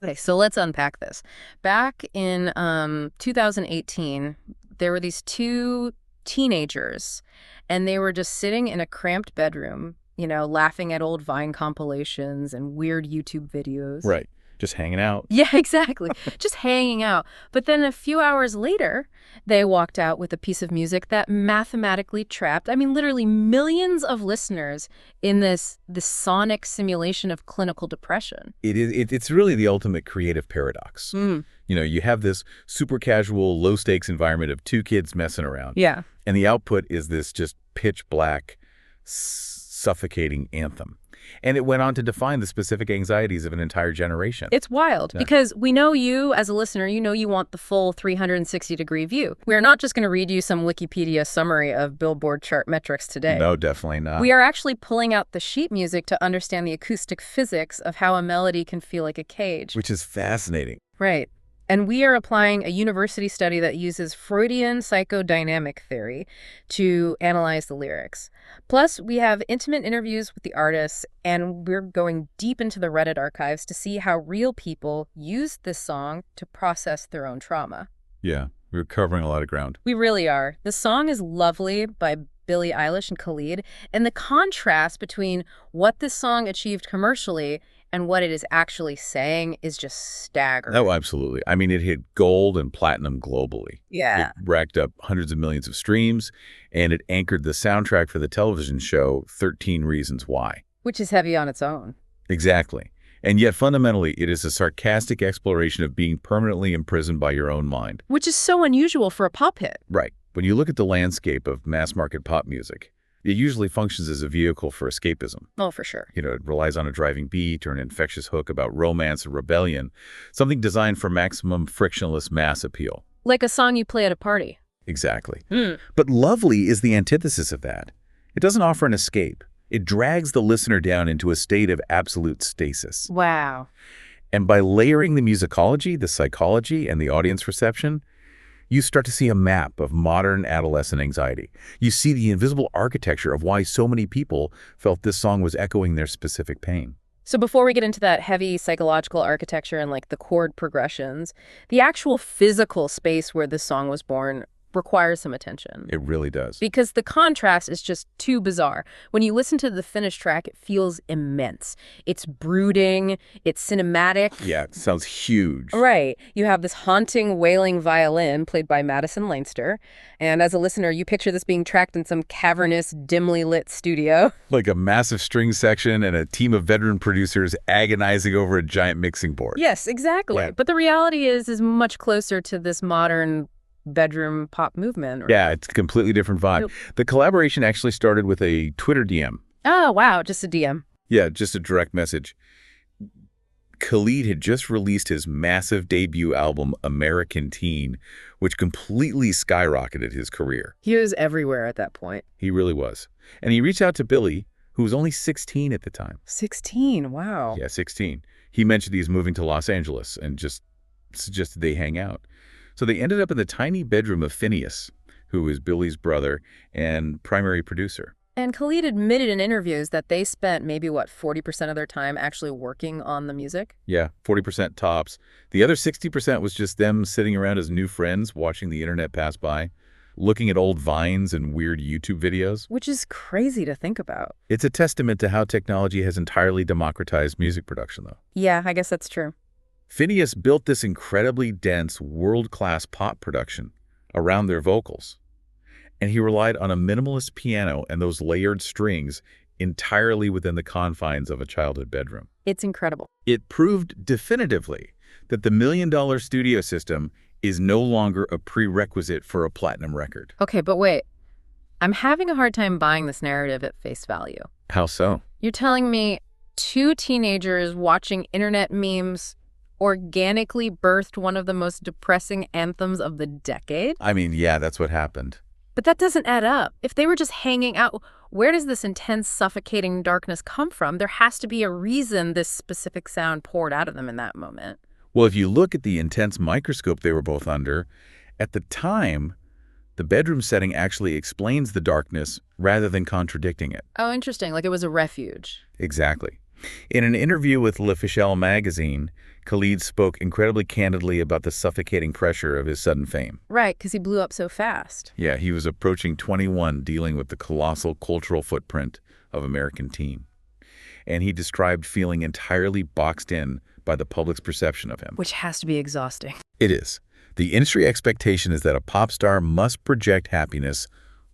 Okay, so let's unpack this. Back in 2018, there were these two teenagers, and they were just sitting in a cramped bedroom, laughing at old Vine compilations and weird YouTube videos. Right. Just hanging out. Yeah, exactly. Just hanging out. But then a few hours later, they walked out with a piece of music that mathematically trapped, literally millions of listeners in this sonic simulation of clinical depression. It's really the ultimate creative paradox. Mm. You have this super casual, low-stakes environment of two kids messing around. Yeah. And the output is this just pitch black, suffocating anthem. And it went on to define the specific anxieties of an entire generation. It's wild because we know you as a listener, you want the full 360-degree view. We're not just going to read you some Wikipedia summary of Billboard chart metrics today. No, definitely not. We are actually pulling out the sheet music to understand the acoustic physics of how a melody can feel like a cage. Which is fascinating. Right. And we are applying a university study that uses Freudian psychodynamic theory to analyze the lyrics. Plus, we have intimate interviews with the artists, and we're going deep into the Reddit archives to see how real people use this song to process their own trauma. Yeah, we're covering a lot of ground. We really are. The song is Lovely by Billie Eilish and Khalid, and the contrast between what this song achieved commercially and what it is actually saying is just staggering. Oh, absolutely. It hit gold and platinum globally. Yeah. It racked up hundreds of millions of streams, and it anchored the soundtrack for the television show 13 Reasons Why. Which is heavy on its own. Exactly. And yet, fundamentally, it is a sarcastic exploration of being permanently imprisoned by your own mind. Which is so unusual for a pop hit. Right. When you look at the landscape of mass-market pop music, it usually functions as a vehicle for escapism. Oh, for sure. It relies on a driving beat or an infectious hook about romance or rebellion, something designed for maximum frictionless mass appeal. Like a song you play at a party. Exactly. But Lovely is the antithesis of that. It doesn't offer an escape. It drags the listener down into a state of absolute stasis. Wow. And by layering the musicology, the psychology, and the audience reception, you start to see a map of modern adolescent anxiety. You see the invisible architecture of why so many people felt this song was echoing their specific pain. So before we get into that heavy psychological architecture and the chord progressions, the actual physical space where this song was born requires some attention. It really does. Because the contrast is just too bizarre. When you listen to the finished track, it feels immense. It's brooding, it's cinematic. Yeah, it sounds huge. Right. You have this haunting, wailing violin played by Madison Leinster. And as a listener, you picture this being tracked in some cavernous, dimly lit studio. Like a massive string section and a team of veteran producers agonizing over a giant mixing board. Yes, exactly. Yeah. But the reality is much closer to this modern bedroom pop movement. Yeah, it's a completely different vibe. Nope. The collaboration actually started with a Twitter DM. Oh, wow. Just a DM. Yeah, just a direct message. Khalid had just released his massive debut album, American Teen, which completely skyrocketed his career. He was everywhere at that point. He really was. And he reached out to Billie, who was only 16 at the time. 16. Wow. Yeah, 16. He mentioned he's moving to Los Angeles and just suggested they hang out. So they ended up in the tiny bedroom of Phineas, who is Billie's brother and primary producer. And Khalid admitted in interviews that they spent maybe, 40% of their time actually working on the music? Yeah, 40% tops. The other 60% was just them sitting around as new friends, watching the internet pass by, looking at old Vines and weird YouTube videos. Which is crazy to think about. It's a testament to how technology has entirely democratized music production, though. Yeah, I guess that's true. Phineas built this incredibly dense, world-class pop production around their vocals. And he relied on a minimalist piano and those layered strings entirely within the confines of a childhood bedroom. It's incredible. It proved definitively that the $1 million studio system is no longer a prerequisite for a platinum record. Okay, but wait. I'm having a hard time buying this narrative at face value. How so? You're telling me two teenagers watching internet memes organically birthed one of the most depressing anthems of the decade? Yeah, that's what happened. But that doesn't add up. If they were just hanging out, where does this intense, suffocating darkness come from? There has to be a reason this specific sound poured out of them in that moment. Well, if you look at the intense microscope they were both under, at the time, the bedroom setting actually explains the darkness rather than contradicting it. Oh, interesting. Like it was a refuge. Exactly. In an interview with L'Officiel magazine, Khalid spoke incredibly candidly about the suffocating pressure of his sudden fame. Right, because he blew up so fast. Yeah, he was approaching 21 dealing with the colossal cultural footprint of American teen. And he described feeling entirely boxed in by the public's perception of him. Which has to be exhausting. It is. The industry expectation is that a pop star must project happiness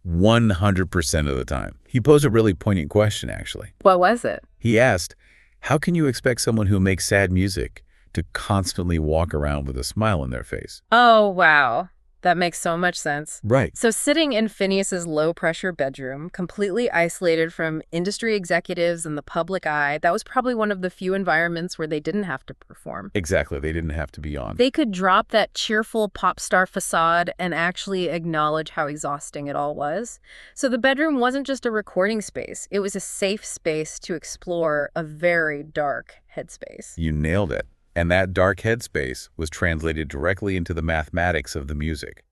100% of the time. He posed a really poignant question, actually. What was it? He asked, how can you expect someone who makes sad music to constantly walk around with a smile on their face? Oh, wow. That makes so much sense. Right. So sitting in Phineas's low-pressure bedroom, completely isolated from industry executives and the public eye, that was probably one of the few environments where they didn't have to perform. Exactly. They didn't have to be on. They could drop that cheerful pop star facade and actually acknowledge how exhausting it all was. So the bedroom wasn't just a recording space. It was a safe space to explore a very dark headspace. You nailed it. And that dark headspace was translated directly into the mathematics of the music.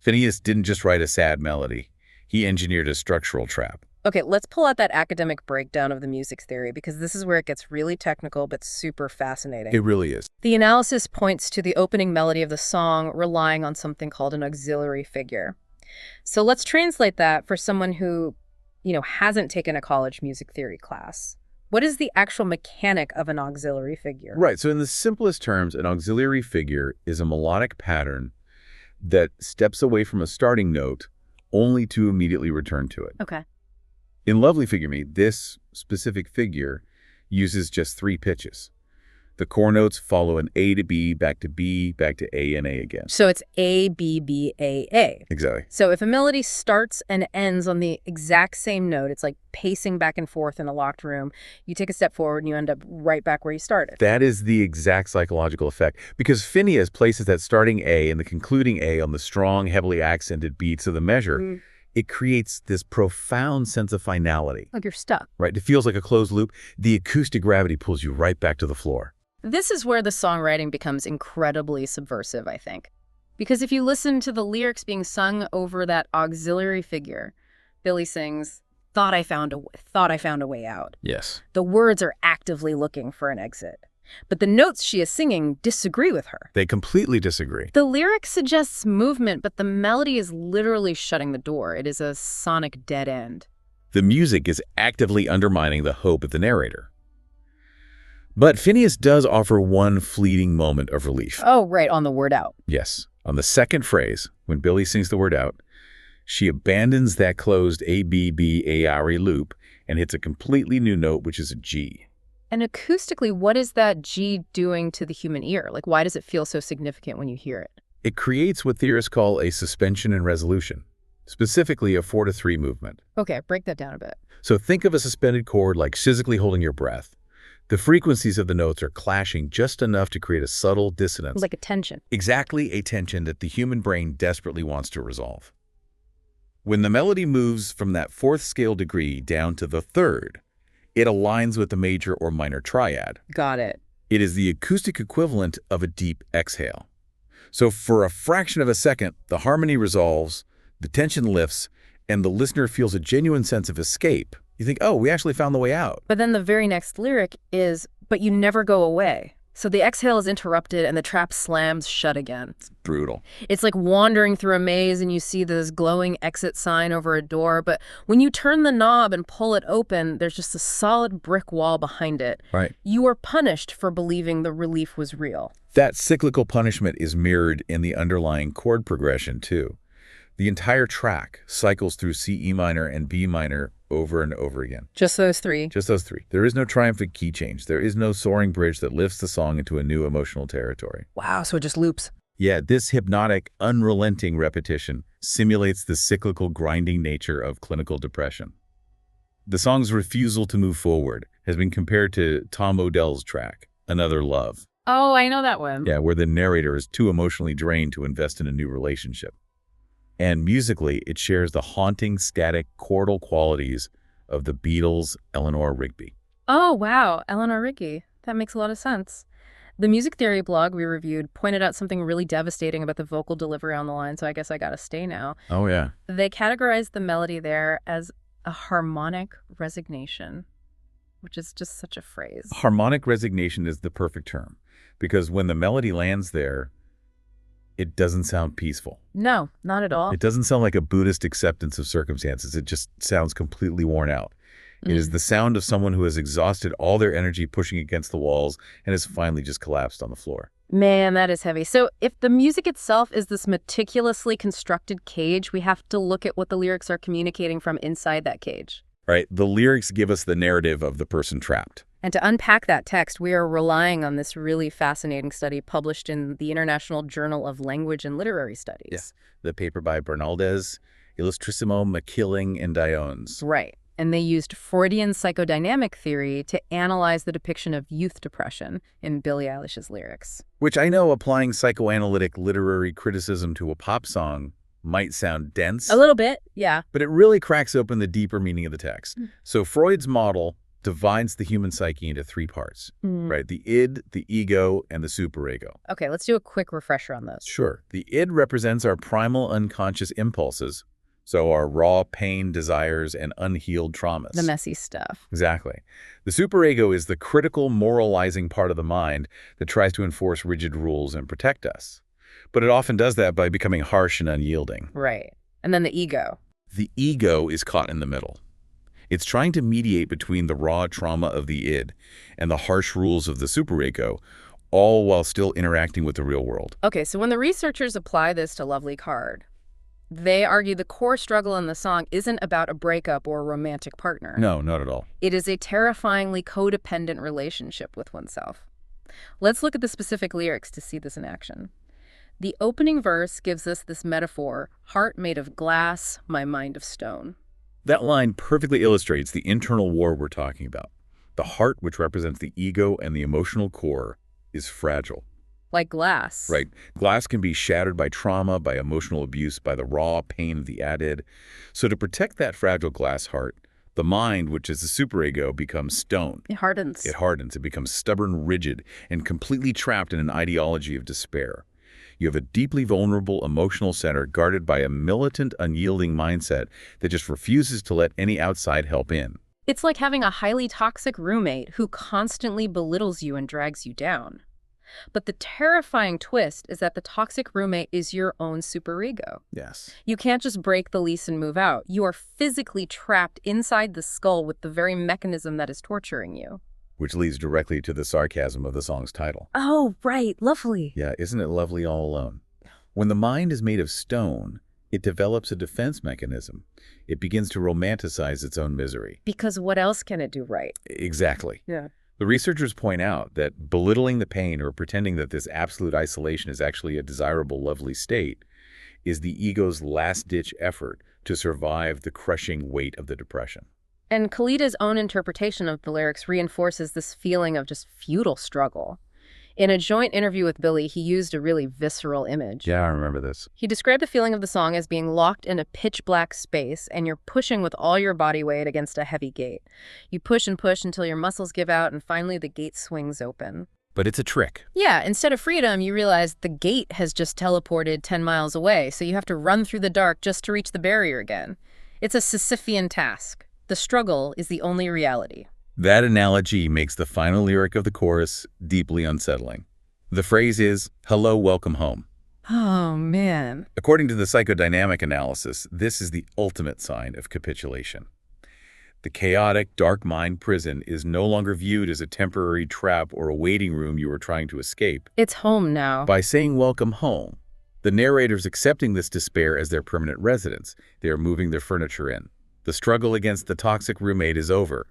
Phineas didn't just write a sad melody. He engineered a structural trap. Okay, let's pull out that academic breakdown of the music theory, because this is where it gets really technical but super fascinating. It really is. The analysis points to the opening melody of the song relying on something called an auxiliary figure. So let's translate that for someone who, hasn't taken a college music theory class. What is the actual mechanic of an auxiliary figure? Right. So in the simplest terms, an auxiliary figure is a melodic pattern that steps away from a starting note only to immediately return to it. Okay. In Lovely Figure Me, this specific figure uses just 3 pitches. The core notes follow an A to B, back to B, back to A and A again. So it's A, B, B, A, A. Exactly. So if a melody starts and ends on the exact same note, it's like pacing back and forth in a locked room. You take a step forward and you end up right back where you started. That is the exact psychological effect, because Phineas places that starting A and the concluding A on the strong, heavily accented beats of the measure. It creates this profound sense of finality. Like you're stuck. Right? It feels like a closed loop. The acoustic gravity pulls you right back to the floor. This is where the songwriting becomes incredibly subversive, I think. Because if you listen to the lyrics being sung over that auxiliary figure, Billie sings, thought I found a way out. Yes. The words are actively looking for an exit. But the notes she is singing disagree with her. They completely disagree. The lyric suggests movement, but the melody is literally shutting the door. It is a sonic dead end. The music is actively undermining the hope of the narrator. But Phineas does offer one fleeting moment of relief. Oh, right, on the word out. Yes. On the second phrase, when Billie sings the word out, she abandons that closed A-B-B-A-R-E loop and hits a completely new note, which is a G. And acoustically, what is that G doing to the human ear? Like, why does it feel so significant when you hear it? It creates what theorists call a suspension and resolution, specifically a 4-3 movement. Okay, break that down a bit. So think of a suspended chord like physically holding your breath. The frequencies of the notes are clashing just enough to create a subtle dissonance. Like a tension. Exactly a tension that the human brain desperately wants to resolve. When the melody moves from that 4th scale degree down to the 3rd, it aligns with the major or minor triad. Got it. It is the acoustic equivalent of a deep exhale. So for a fraction of a second, the harmony resolves, the tension lifts, and the listener feels a genuine sense of escape. You think, oh, we actually found the way out. But then the very next lyric is, but you never go away. So the exhale is interrupted and the trap slams shut again. It's brutal. It's like wandering through a maze and you see this glowing exit sign over a door, but when you turn the knob and pull it open, there's just a solid brick wall behind it. Right. You are punished for believing the relief was real. That cyclical punishment is mirrored in the underlying chord progression, too. The entire track cycles through C, E minor, and B minor over and over again. Just those 3? Just those 3. There is no triumphant key change. There is no soaring bridge that lifts the song into a new emotional territory. Wow, so it just loops. Yeah, this hypnotic, unrelenting repetition simulates the cyclical, grinding nature of clinical depression. The song's refusal to move forward has been compared to Tom Odell's track, Another Love. Oh, I know that one. Yeah, where the narrator is too emotionally drained to invest in a new relationship. And musically, it shares the haunting, static, chordal qualities of the Beatles' Eleanor Rigby. Oh, wow. Eleanor Rigby. That makes a lot of sense. The music theory blog we reviewed pointed out something really devastating about the vocal delivery on the line, so I guess I gotta stay now. Oh, yeah. They categorized the melody there as a harmonic resignation. which is just such a phrase. Harmonic resignation is the perfect term, because when the melody lands there, it doesn't sound peaceful. No, not at all. It doesn't sound like a Buddhist acceptance of circumstances. It just sounds completely worn out. It is the sound of someone who has exhausted all their energy pushing against the walls and has finally just collapsed on the floor. Man, that is heavy. So if the music itself is this meticulously constructed cage, we have to look at what the lyrics are communicating from inside that cage. Right? The lyrics give us the narrative of the person trapped. And to unpack that text, we are relying on this really fascinating study published in the International Journal of Language and Literary Studies. Yeah. The paper by Bernaldez, Illustrissimo, McKilling, and Diones. Right. And they used Freudian psychodynamic theory to analyze the depiction of youth depression in Billie Eilish's lyrics. Which I know applying psychoanalytic literary criticism to a pop song might sound dense. A little bit, yeah. But it really cracks open the deeper meaning of the text. So Freud's model divides the human psyche into three parts, right? The id, the ego, and the superego. Okay, let's do a quick refresher on those. Sure. The id represents our primal unconscious impulses, so our raw pain, desires, and unhealed traumas. The messy stuff. Exactly. The superego is the critical, moralizing part of the mind that tries to enforce rigid rules and protect us. But it often does that by becoming harsh and unyielding. Right. And then the ego. The ego is caught in the middle. It's trying to mediate between the raw trauma of the id and the harsh rules of the superego, all while still interacting with the real world. Okay, so when the researchers apply this to Lovely Card, they argue the core struggle in the song isn't about a breakup or a romantic partner. No, not at all. It is a terrifyingly codependent relationship with oneself. Let's look at the specific lyrics to see this in action. The opening verse gives us this metaphor, heart made of glass, my mind of stone. That line perfectly illustrates the internal war we're talking about. The heart, which represents the ego and the emotional core, is fragile. Like glass. Right. Glass can be shattered by trauma, by emotional abuse, by the raw pain of the added. So to protect that fragile glass heart, the mind, which is the superego, becomes stone. It hardens. It hardens. It becomes stubborn, rigid, and completely trapped in an ideology of despair. You have a deeply vulnerable emotional center guarded by a militant, unyielding mindset that just refuses to let any outside help in. It's like having a highly toxic roommate who constantly belittles you and drags you down. But the terrifying twist is that the toxic roommate is your own superego. Yes. You can't just break the lease and move out. You are physically trapped inside the skull with the very mechanism that is torturing you. Which leads directly to the sarcasm of the song's title. Oh, right. Lovely. Yeah, isn't it lovely all alone? When the mind is made of stone, it develops a defense mechanism. It begins to romanticize its own misery. Because what else can it do right? Exactly. Yeah. The researchers point out that belittling the pain or pretending that this absolute isolation is actually a desirable, lovely state is the ego's last-ditch effort to survive the crushing weight of the depression. And Khalid's own interpretation of the lyrics reinforces this feeling of just futile struggle. In a joint interview with Billie, he used a really visceral image. Yeah, I remember this. He described the feeling of the song as being locked in a pitch-black space, and you're pushing with all your body weight against a heavy gate. You push and push until your muscles give out, and finally the gate swings open. But it's a trick. Yeah, instead of freedom, you realize the gate has just teleported 10 miles away, so you have to run through the dark just to reach the barrier again. It's a Sisyphean task. The struggle is the only reality. That analogy makes the final lyric of the chorus deeply unsettling. The phrase is, "Hello, welcome home." Oh, man. According to the psychodynamic analysis, this is the ultimate sign of capitulation. The chaotic, dark mind prison is no longer viewed as a temporary trap or a waiting room you are trying to escape. It's home now. By saying welcome home, the narrator's accepting this despair as their permanent residence. They are moving their furniture in. The struggle against the toxic roommate is over.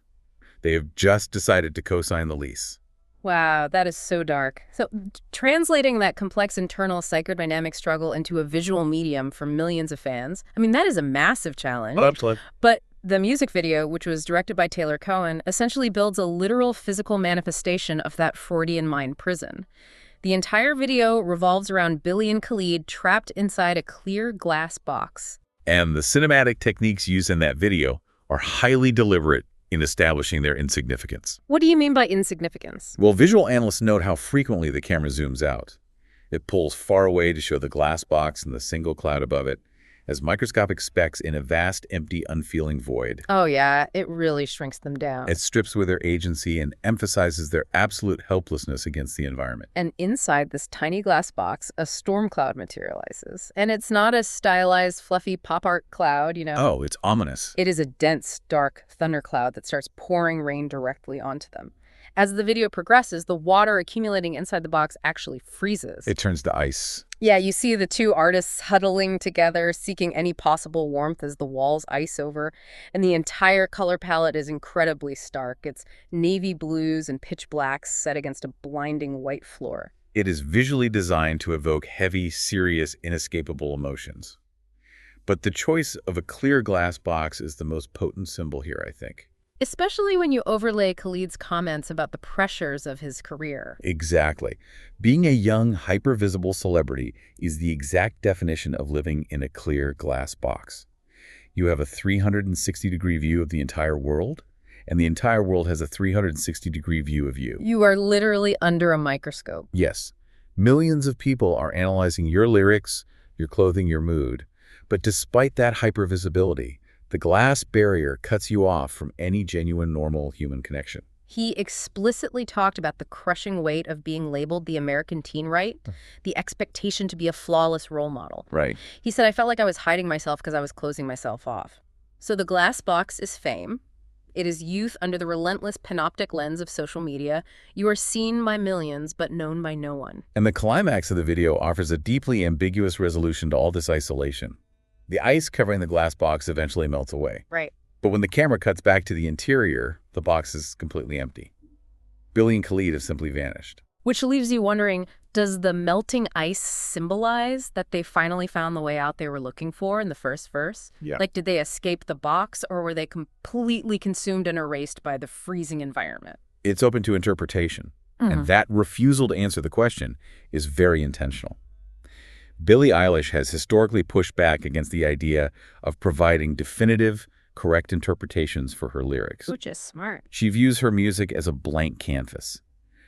They have just decided to co-sign the lease. Wow, that is so dark. So translating that complex internal psychodynamic struggle into a visual medium for millions of fans, I mean, that is a massive challenge. Absolutely. But the music video, which was directed by Taylor Cohen, essentially builds a literal physical manifestation of that Freudian mind prison. The entire video revolves around Billie and Khalid trapped inside a clear glass box. And the cinematic techniques used in that video are highly deliberate in establishing their insignificance. What do you mean by insignificance? Well, visual analysts note how frequently the camera zooms out. It pulls far away to show the glass box and the single cloud above it, as microscopic specks in a vast, empty, unfeeling void. Oh yeah, it really shrinks them down. It strips away their agency and emphasizes their absolute helplessness against the environment. And inside this tiny glass box, a storm cloud materializes. And it's not a stylized, fluffy pop art cloud, Oh, it's ominous. It is a dense, dark thundercloud that starts pouring rain directly onto them. As the video progresses, the water accumulating inside the box actually freezes. It turns to ice. Yeah, you see the two artists huddling together, seeking any possible warmth as the walls ice over, and the entire color palette is incredibly stark. It's navy blues and pitch blacks set against a blinding white floor. It is visually designed to evoke heavy, serious, inescapable emotions. But the choice of a clear glass box is the most potent symbol here, I think. Especially when you overlay Khalid's comments about the pressures of his career. Exactly. Being a young, hyper-visible celebrity is the exact definition of living in a clear glass box. You have a 360-degree view of the entire world, and the entire world has a 360-degree view of you. You are literally under a microscope. Yes. Millions of people are analyzing your lyrics, your clothing, your mood. But despite that hypervisibility, the glass barrier cuts you off from any genuine, normal human connection. He explicitly talked about the crushing weight of being labeled the American teen right, the expectation to be a flawless role model. Right. He said, I felt like I was hiding myself because I was closing myself off. So the glass box is fame. It is youth under the relentless panoptic lens of social media. You are seen by millions, but known by no one. And the climax of the video offers a deeply ambiguous resolution to all this isolation. The ice covering the glass box eventually melts away. Right. But when the camera cuts back to the interior, the box is completely empty. Billie and Khalid have simply vanished. Which leaves you wondering, does the melting ice symbolize that they finally found the way out they were looking for in the first verse? Yeah. Like, did they escape the box, or were they completely consumed and erased by the freezing environment? It's open to interpretation. And that refusal to answer the question is very intentional. Billie Eilish has historically pushed back against the idea of providing definitive, correct interpretations for her lyrics. Which is smart. She views her music as a blank canvas.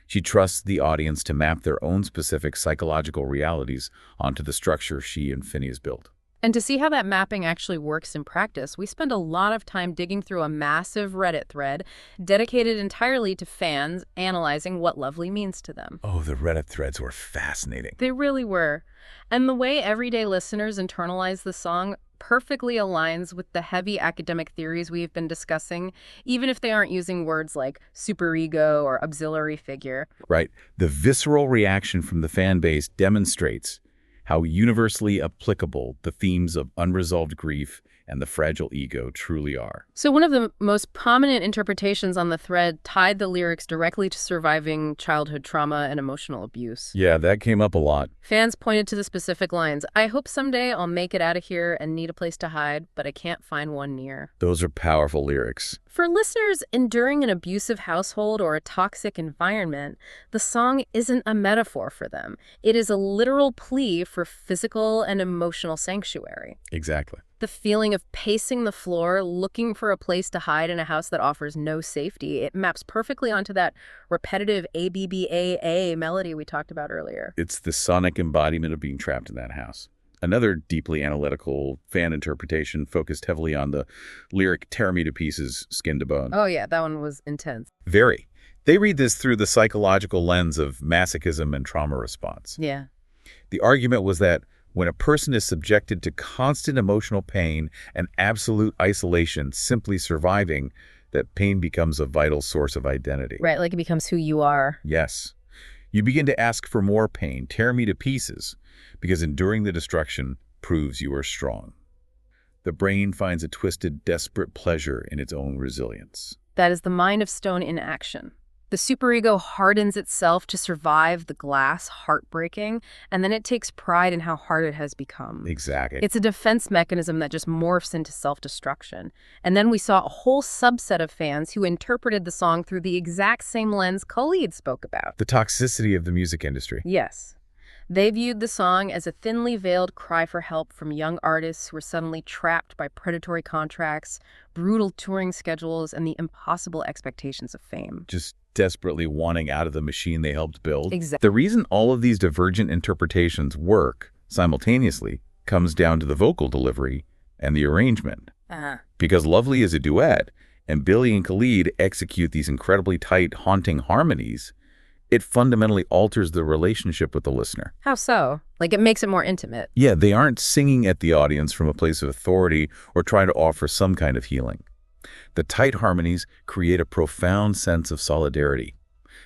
She trusts the audience to map their own specific psychological realities onto the structure she and Phineas built. And to see how that mapping actually works in practice, we spend a lot of time digging through a massive Reddit thread dedicated entirely to fans analyzing what lovely means to them. Oh, the Reddit threads were fascinating. They really were. And the way everyday listeners internalize the song perfectly aligns with the heavy academic theories we've been discussing, even if they aren't using words like superego or auxiliary figure. Right. The visceral reaction from the fan base demonstrates how universally applicable the themes of unresolved grief and the fragile ego truly are. So one of the most prominent interpretations on the thread tied the lyrics directly to surviving childhood trauma and emotional abuse. Yeah, that came up a lot. Fans pointed to the specific lines, I hope someday I'll make it out of here and need a place to hide, but I can't find one near. Those are powerful lyrics. For listeners enduring an abusive household or a toxic environment, the song isn't a metaphor for them. It is a literal plea for physical and emotional sanctuary. Exactly. The feeling of pacing the floor, looking for a place to hide in a house that offers no safety, it maps perfectly onto that repetitive ABBAA melody we talked about earlier. It's the sonic embodiment of being trapped in that house. Another deeply analytical fan interpretation focused heavily on the lyric "tear me to pieces, skin to bone." Oh yeah, that one was intense. Very. They read this through the psychological lens of masochism and trauma response. Yeah. The argument was that when a person is subjected to constant emotional pain and absolute isolation, simply surviving, that pain becomes a vital source of identity. Right, like it becomes who you are. Yes. You begin to ask for more pain, tear me to pieces, because enduring the destruction proves you are strong. The brain finds a twisted, desperate pleasure in its own resilience. That is the mind of stone in action. The superego hardens itself to survive the glass heartbreaking, and then it takes pride in how hard it has become. Exactly. It's a defense mechanism that just morphs into self-destruction. And then we saw a whole subset of fans who interpreted the song through the exact same lens Khalid spoke about. The toxicity of the music industry. Yes. They viewed the song as a thinly veiled cry for help from young artists who were suddenly trapped by predatory contracts, brutal touring schedules, and the impossible expectations of fame. Just desperately wanting out of the machine they helped build. Exactly. The reason all of these divergent interpretations work simultaneously comes down to the vocal delivery and the arrangement. Uh-huh. Because Lovely is a duet, and Billie and Khalid execute these incredibly tight, haunting harmonies, it fundamentally alters the relationship with the listener. How so? Like, it makes it more intimate. Yeah, they aren't singing at the audience from a place of authority or trying to offer some kind of healing. The tight harmonies create a profound sense of solidarity.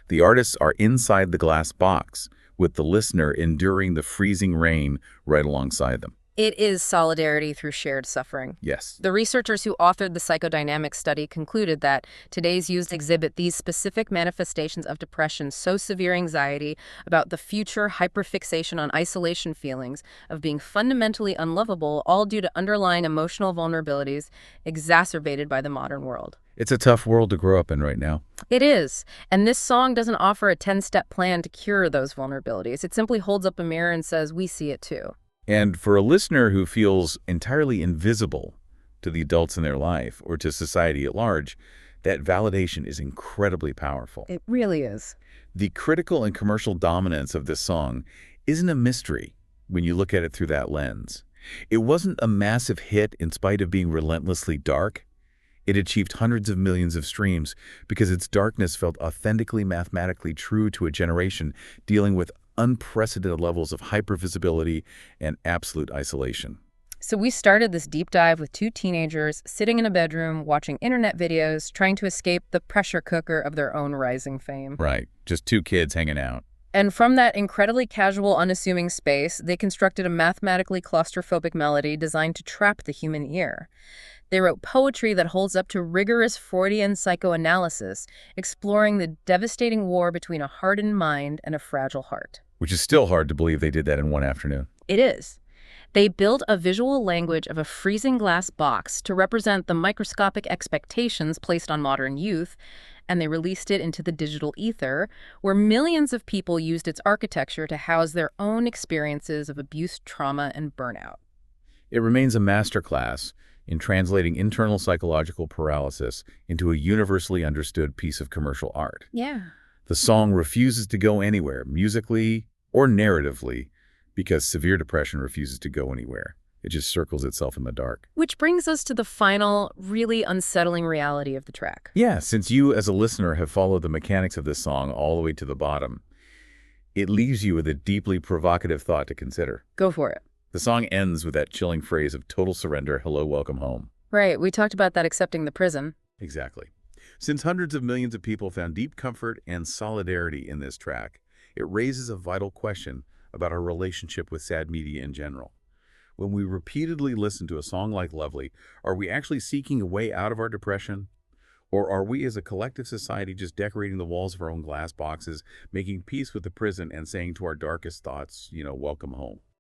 The artists are inside the glass box, with the listener enduring the freezing rain right alongside them. It is solidarity through shared suffering. Yes. The researchers who authored the psychodynamic study concluded that today's youth exhibit these specific manifestations of depression, so severe anxiety about the future, hyperfixation on isolation feelings of being fundamentally unlovable, all due to underlying emotional vulnerabilities exacerbated by the modern world. It's a tough world to grow up in right now. It is. And this song doesn't offer a 10-step plan to cure those vulnerabilities. It simply holds up a mirror and says, we see it too. And for a listener who feels entirely invisible to the adults in their life or to society at large, that validation is incredibly powerful. It really is. The critical and commercial dominance of this song isn't a mystery when you look at it through that lens. It wasn't a massive hit in spite of being relentlessly dark. It achieved hundreds of millions of streams because its darkness felt authentically mathematically true to a generation dealing with unprecedented levels of hypervisibility and absolute isolation. So we started this deep dive with two teenagers sitting in a bedroom watching internet videos, trying to escape the pressure cooker of their own rising fame. Right, just two kids hanging out. And from that incredibly casual, unassuming space, they constructed a mathematically claustrophobic melody designed to trap the human ear. They wrote poetry that holds up to rigorous Freudian psychoanalysis, exploring the devastating war between a hardened mind and a fragile heart. Which is still hard to believe they did that in one afternoon. It is. They built a visual language of a freezing glass box to represent the microscopic expectations placed on modern youth, and they released it into the digital ether, where millions of people used its architecture to house their own experiences of abuse, trauma, and burnout. It remains a masterclass in translating internal psychological paralysis into a universally understood piece of commercial art. Yeah. The song refuses to go anywhere, musically or narratively, because severe depression refuses to go anywhere. It just circles itself in the dark. Which brings us to the final, really unsettling reality of the track. Yeah, since you as a listener have followed the mechanics of this song all the way to the bottom, it leaves you with a deeply provocative thought to consider. Go for it. The song ends with that chilling phrase of total surrender, hello, welcome home. Right, we talked about that accepting the prison. Exactly. Since hundreds of millions of people found deep comfort and solidarity in this track, it raises a vital question about our relationship with sad media in general. When we repeatedly listen to a song like Lovely, are we actually seeking a way out of our depression? Or are we as a collective society just decorating the walls of our own glass boxes, making peace with the prison and saying to our darkest thoughts, welcome home?